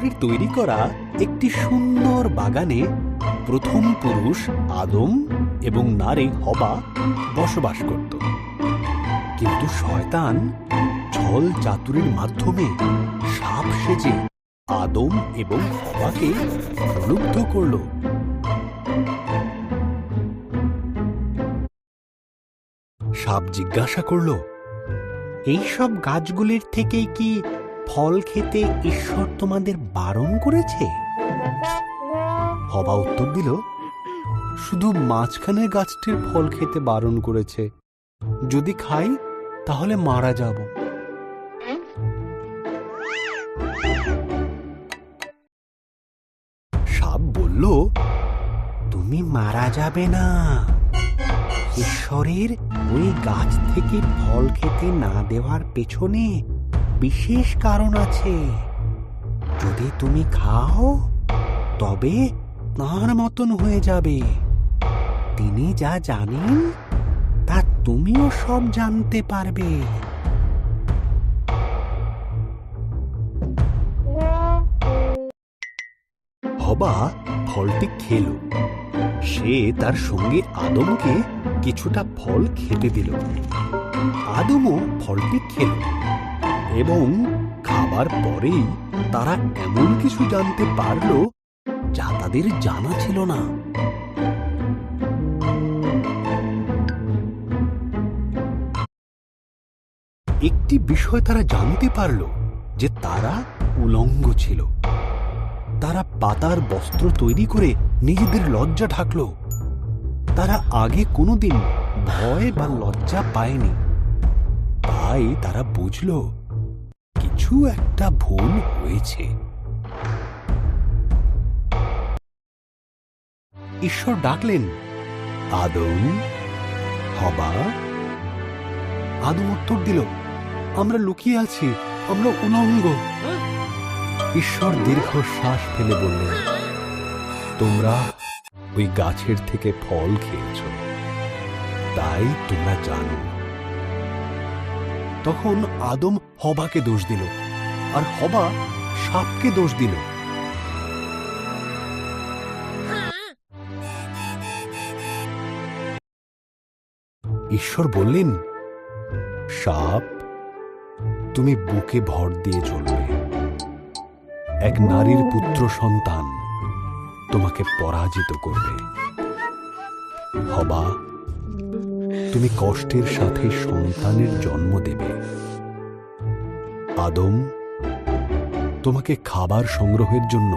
ঈশ্বরের তৈরি করা একটি সুন্দর বাগানে প্রথম পুরুষ আদম এবং নারী হবা বসবাস করত। কিন্তু শয়তান ছল চাতুরির মাধ্যমে সাপ সেজে আদম এবং হবাকে প্রলুব্ধ করল। সাপ জিজ্ঞাসা করল, এইসব গাছগুলির থেকে কি ফল খেতে ঈশ্বর তোমাদের বারণ করেছে? হবা উত্তর দিল, শুধু মাঝখানের গাছটির ফল খেতে বারণ করেছে। যদি খাই তাহলে মারা যাব। সাপ বলল, তুমি মারা যাবে না। ঈশ্বরের ওই গাছ থেকে ফল খেতে না দেওয়ার পেছনে বিশেষ কারণ আছে। যদি তুমি খাও তবে তাঁর মতন হয়ে যাবে। তিনি যা জানেন তা তুমিও সব জানতে পারবে। হবা ফলটি খেল। সে তার সঙ্গে আদমকে কিছুটা ফল খেতে দিল। আদমও ফলটি খেল এবং খাবার পরেই তারা এমন কিছু জানতে পারল যা তাদের জানা ছিল না। একটি বিষয় তারা জানতে পারল যে তারা উলঙ্গ ছিল। তারা পাতার বস্ত্র তৈরি করে নিজেদের লজ্জা ঢাকল। তারা আগে কোনোদিন ভয় বা লজ্জা পায়নি। তাই তারা বুঝল কিছু একটা ভুল হয়েছে। ঈশ্বর ডাকলেন, আদম, হবা। আদম উত্তর দিল, আমরা লুকিয়ে আছি, আমরা উলঙ্গ। ঈশ্বর দীর্ঘশ্বাস ফেলে বললেন, তোমরা ওই গাছের থেকে ফল খেয়েছ, তাই তোমরা জানো। তখন আদম হবাকে দোষ দিল, আর হবা সাপকে দোষ দিল। ঈশ্বর বললেন, সাপ, তুমি বুকে ভর দিয়ে চলবে। এক নারীর পুত্র সন্তান তোমাকে পরাজিত করবে। হবা, তুমি কষ্টের সাথে সন্তানের জন্ম দেবে। আদম, তোমাকে খাবার সংগ্রহের জন্য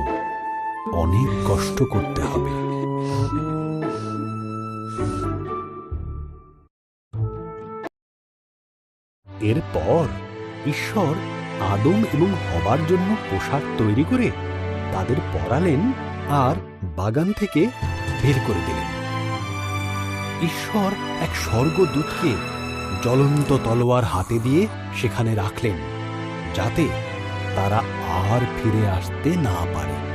অনেক কষ্ট করতে হবে। এরপর ঈশ্বর আদম এবং হবার জন্য পোশাক তৈরি করে তাদের পরালেন আর বাগান থেকে বের করে দিলেন। ঈশ্বর এক স্বর্গদূতকে জ্বলন্ত তলোয়ার হাতে দিয়ে সেখানে রাখলেন, যাতে তারা আর ফিরে আসতে না পারে।